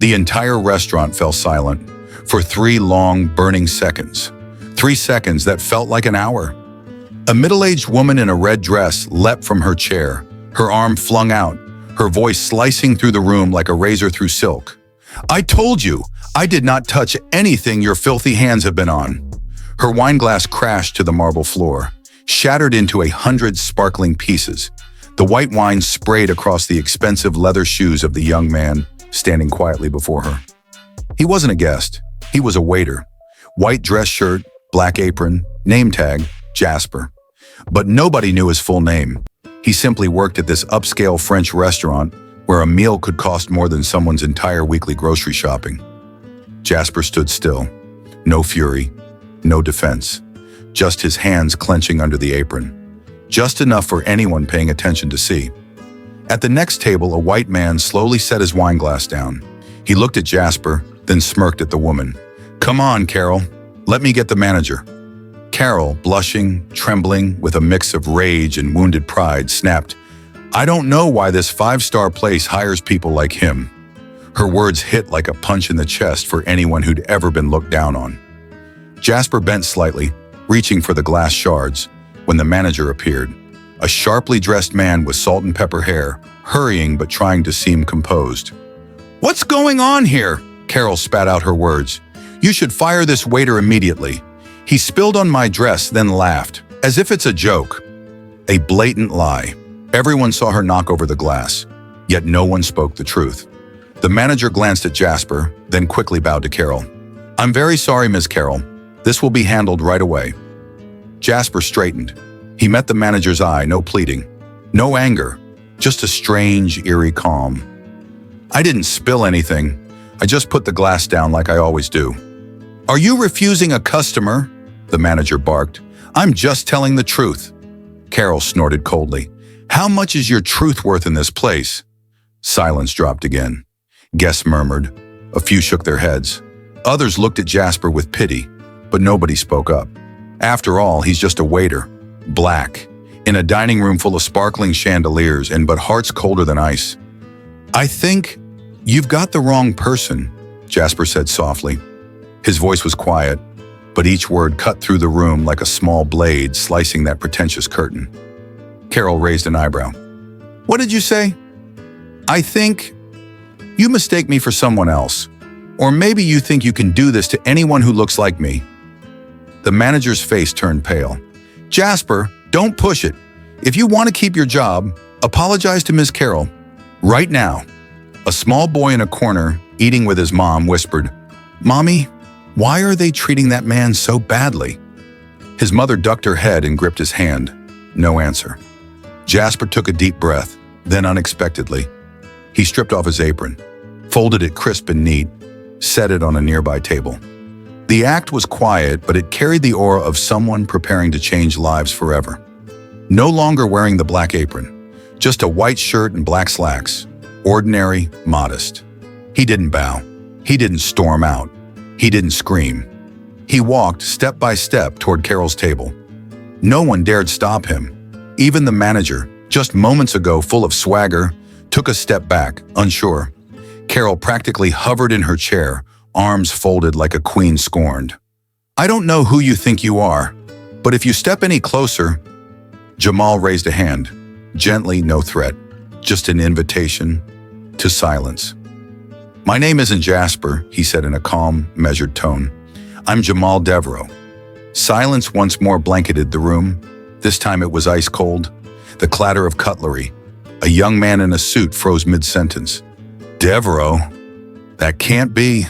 The entire restaurant fell silent for 3 long, burning seconds. 3 seconds that felt like an hour. A middle-aged woman in a red dress leapt from her chair, her arm flung out, her voice slicing through the room like a razor through silk. "I told you, I did not touch anything your filthy hands have been on." Her wine glass crashed to the marble floor, shattered into 100 sparkling pieces. The white wine sprayed across the expensive leather shoes of the young man standing quietly before her. He wasn't a guest. He was a waiter. White dress shirt, black apron, name tag, Jasper. But nobody knew his full name. He simply worked at this upscale French restaurant where a meal could cost more than someone's entire weekly grocery shopping. Jasper stood still. No fury, no defense. Just his hands clenching under the apron. Just enough for anyone paying attention to see. At the next table, a white man slowly set his wine glass down. He looked at Jasper, then smirked at the woman. "Come on, Carol. Let me get the manager." Carol, blushing, trembling, with a mix of rage and wounded pride, snapped, "I don't know why this 5-star place hires people like him." Her words hit like a punch in the chest for anyone who'd ever been looked down on. Jasper bent slightly, reaching for the glass shards, when the manager appeared. A sharply dressed man with salt and pepper hair, hurrying but trying to seem composed. "What's going on here?" Carol spat out her words. "You should fire this waiter immediately. He spilled on my dress, then laughed, as if it's a joke." A blatant lie. Everyone saw her knock over the glass, yet no one spoke the truth. The manager glanced at Jasper, then quickly bowed to Carol. "I'm very sorry, Ms. Carol. This will be handled right away." Jasper straightened. He met the manager's eye, no pleading, no anger, just a strange, eerie calm. "I didn't spill anything. I just put the glass down like I always do." "Are you refusing a customer?" the manager barked. "I'm just telling the truth." Carol snorted coldly. "How much is your truth worth in this place?" Silence dropped again. Guests murmured. A few shook their heads. Others looked at Jasper with pity, but nobody spoke up. After all, he's just a waiter. Black, in a dining room full of sparkling chandeliers and but hearts colder than ice. "I think you've got the wrong person," Jasper said softly. His voice was quiet, but each word cut through the room like a small blade slicing that pretentious curtain. Carol raised an eyebrow. "What did you say?" "I think you mistake me for someone else. Or maybe you think you can do this to anyone who looks like me." The manager's face turned pale. "Jasper, don't push it. If you want to keep your job, apologize to Ms. Carol. Right now." A small boy in a corner, eating with his mom, whispered, "Mommy, why are they treating that man so badly?" His mother ducked her head and gripped his hand. No answer. Jasper took a deep breath, then unexpectedly, he stripped off his apron, folded it crisp and neat, set it on a nearby table. The act was quiet, but it carried the aura of someone preparing to change lives forever. No longer wearing the black apron, just a white shirt and black slacks. Ordinary, modest. He didn't bow. He didn't storm out. He didn't scream. He walked step by step toward Carol's table. No one dared stop him. Even the manager, just moments ago full of swagger, took a step back, unsure. Carol practically hovered in her chair, arms folded like a queen scorned. "I don't know who you think you are, but if you step any closer..." Jamal raised a hand. Gently, no threat, just an invitation to silence. "My name isn't Jasper," he said in a calm, measured tone. "I'm Jamal Devereaux." Silence once more blanketed the room. This time it was ice cold. The clatter of cutlery. A young man in a suit froze mid-sentence. "Devereaux? That can't be."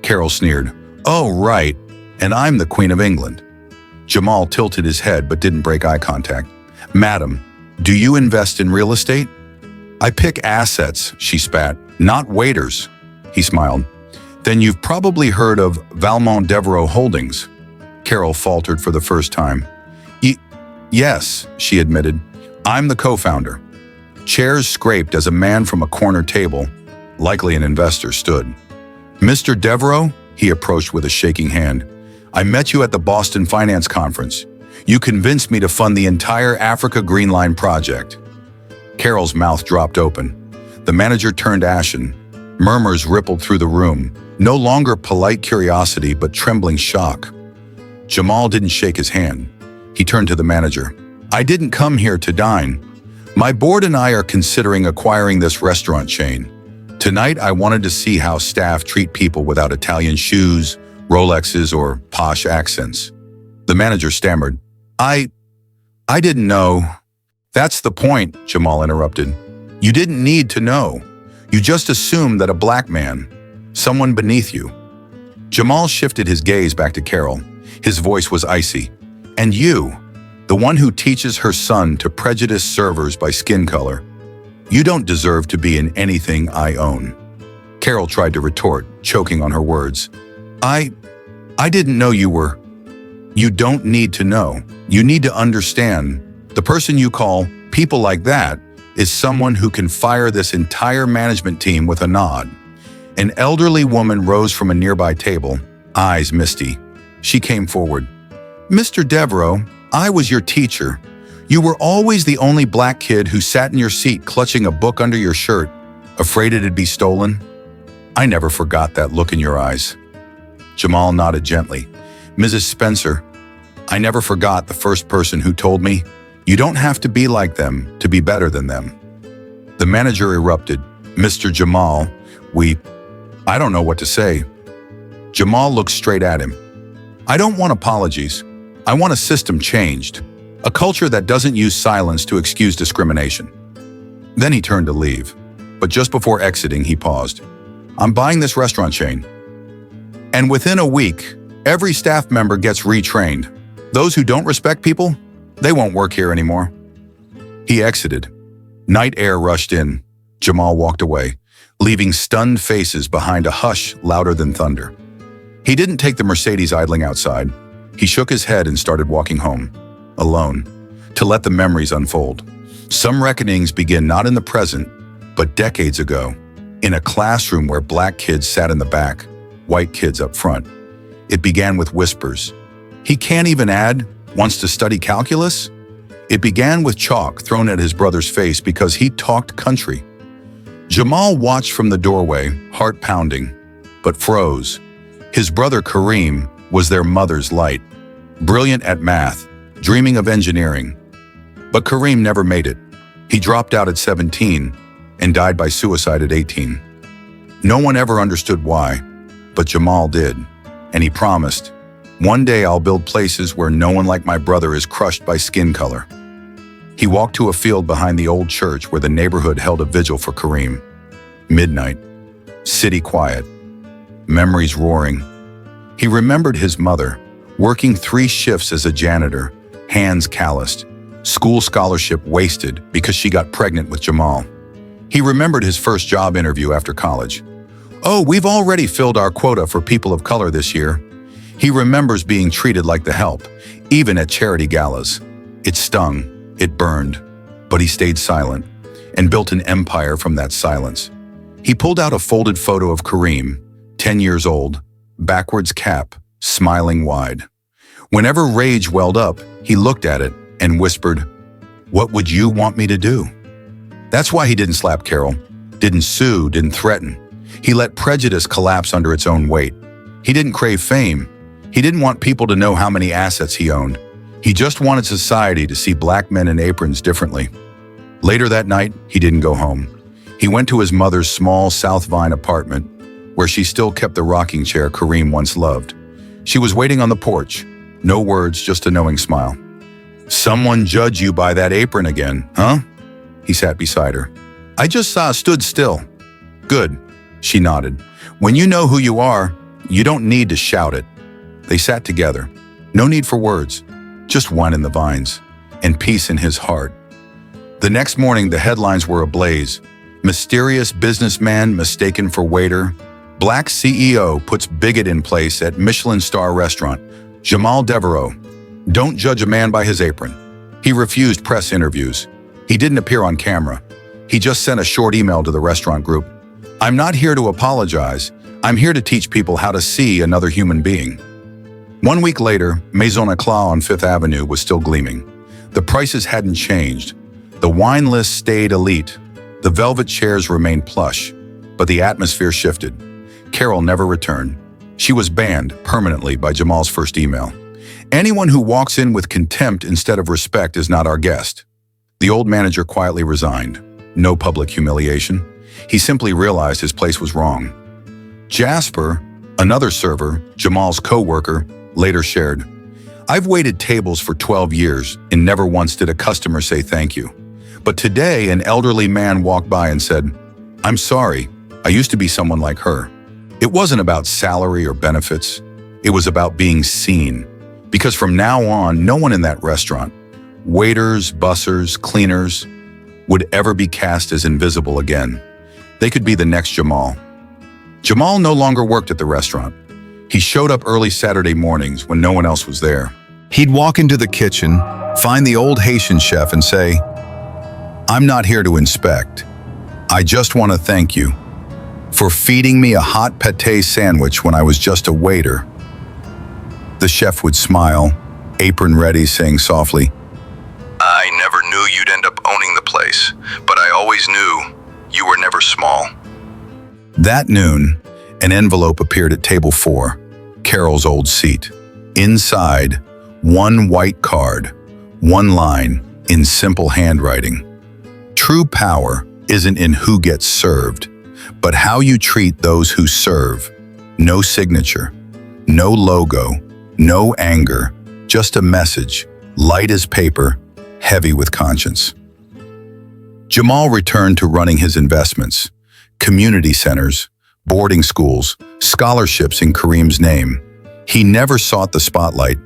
Carol sneered. "Oh, right, and I'm the Queen of England." Jamal tilted his head but didn't break eye contact. "Madam, do you invest in real estate?" "I pick assets," she spat, "not waiters." He smiled. "Then you've probably heard of Valmont Devereaux Holdings." Carol faltered for the first time. Yes, she admitted. "I'm the co-founder." Chairs scraped as a man from a corner table, likely an investor, stood. "Mr. Devereaux," he approached with a shaking hand, "I met you at the Boston Finance Conference. You convinced me to fund the entire Africa Green Line project." Carol's mouth dropped open. The manager turned ashen. Murmurs rippled through the room, no longer polite curiosity but trembling shock. Jamal didn't shake his hand. He turned to the manager. "I didn't come here to dine. My board and I are considering acquiring this restaurant chain. Tonight I wanted to see how staff treat people without Italian shoes, Rolexes, or posh accents." The manager stammered. I didn't know." "That's the point," Jamal interrupted. "You didn't need to know. You just assumed that a black man, someone beneath you." Jamal shifted his gaze back to Carol. His voice was icy. "And you, the one who teaches her son to prejudice servers by skin color, you don't deserve to be in anything I own." Carol tried to retort, choking on her words. I didn't know you were." "You don't need to know. You need to understand. The person you call people like that is someone who can fire this entire management team with a nod." An elderly woman rose from a nearby table, eyes misty. She came forward. "Mr. Devereaux, I was your teacher. You were always the only black kid who sat in your seat clutching a book under your shirt, afraid it'd be stolen. I never forgot that look in your eyes." Jamal nodded gently. "Mrs. Spencer, I never forgot the first person who told me, you don't have to be like them to be better than them." The manager erupted. "Mr. Jamal, I don't know what to say." Jamal looked straight at him. "I don't want apologies. I want a system changed. A culture that doesn't use silence to excuse discrimination." Then he turned to leave. But just before exiting, he paused. "I'm buying this restaurant chain. And within a week, every staff member gets retrained. Those who don't respect people, they won't work here anymore." He exited. Night air rushed in. Jamal walked away, leaving stunned faces behind a hush louder than thunder. He didn't take the Mercedes idling outside. He shook his head and started walking home, alone, to let the memories unfold. Some reckonings begin not in the present, but decades ago, in a classroom where black kids sat in the back, white kids up front. It began with whispers. "He can't even add, wants to study calculus?" It began with chalk thrown at his brother's face because he talked country. Jamal watched from the doorway, heart pounding, but froze. His brother Kareem was their mother's light, brilliant at math, dreaming of engineering. But Kareem never made it. He dropped out at 17 and died by suicide at 18. No one ever understood why, but Jamal did, and he promised, "One day I'll build places where no one like my brother is crushed by skin color." He walked to a field behind the old church where the neighborhood held a vigil for Kareem. Midnight, city quiet, memories roaring. He remembered his mother, working 3 shifts as a janitor, hands calloused, school scholarship wasted because she got pregnant with Jamal. He remembered his first job interview after college. "Oh, we've already filled our quota for people of color this year." He remembers being treated like the help, even at charity galas. It stung, it burned, but he stayed silent and built an empire from that silence. He pulled out a folded photo of Kareem, 10 years old, backwards cap, smiling wide. Whenever rage welled up, he looked at it and whispered, "What would you want me to do?" That's why he didn't slap Carol, didn't sue, didn't threaten. He let prejudice collapse under its own weight. He didn't crave fame. He didn't want people to know how many assets he owned. He just wanted society to see black men in aprons differently. Later that night, he didn't go home. He went to his mother's small South Vine apartment, where she still kept the rocking chair Kareem once loved. She was waiting on the porch. No words, just a knowing smile. "Someone judge you by that apron again, huh?" He sat beside her. "I just stood still." "Good," she nodded. "When you know who you are, you don't need to shout it." They sat together. No need for words, just wine in the vines, and peace in his heart. The next morning, the headlines were ablaze. Mysterious businessman mistaken for waiter. Black CEO puts bigot in place at Michelin star restaurant. Jamal Devereaux. Don't judge a man by his apron. He refused press interviews. He didn't appear on camera. He just sent a short email to the restaurant group. "I'm not here to apologize. I'm here to teach people how to see another human being." 1 week later, Maison Eclat on 5th Avenue was still gleaming. The prices hadn't changed. The wine list stayed elite. The velvet chairs remained plush. but the atmosphere shifted. Carol never returned. She was banned permanently by Jamal's first email. Anyone who walks in with contempt instead of respect is not our guest. The old manager quietly resigned. No public humiliation. He simply realized his place was wrong. Jasper, another server, Jamal's co-worker, later shared, "I've waited tables for 12 years and never once did a customer say thank you. But today an elderly man walked by and said, 'I'm sorry, I used to be someone like her.' It wasn't about salary or benefits. It was about being seen. Because from now on, no one in that restaurant, waiters, bussers, cleaners, would ever be cast as invisible again. They could be the next Jamal." Jamal no longer worked at the restaurant. He showed up early Saturday mornings when no one else was there. He'd walk into the kitchen, find the old Haitian chef and say, "I'm not here to inspect. I just want to thank you for feeding me a hot pâté sandwich when I was just a waiter." The chef would smile, apron ready, saying softly, "I never knew you'd end up owning the place, but I always knew you were never small." That noon, an envelope appeared at table 4, Carol's old seat. Inside, one white card, one line in simple handwriting. "True power isn't in who gets served, but how you treat those who serve. No signature, no logo, no anger, just a message, light as paper, heavy with conscience." Jamal returned to running his investments, community centers, boarding schools, scholarships in Kareem's name. He never sought the spotlight.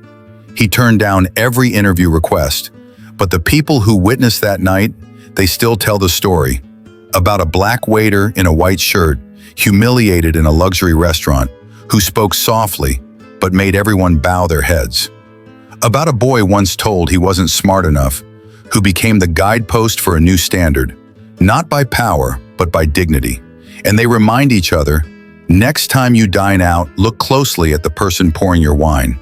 He turned down every interview request, but the people who witnessed that night, they still tell the story about a black waiter in a white shirt, humiliated in a luxury restaurant, who spoke softly but made everyone bow their heads. About a boy once told he wasn't smart enough, who became the guidepost for a new standard, not by power, but by dignity. And they remind each other, next time you dine out, look closely at the person pouring your wine,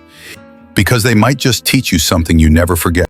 because they might just teach you something you never forget.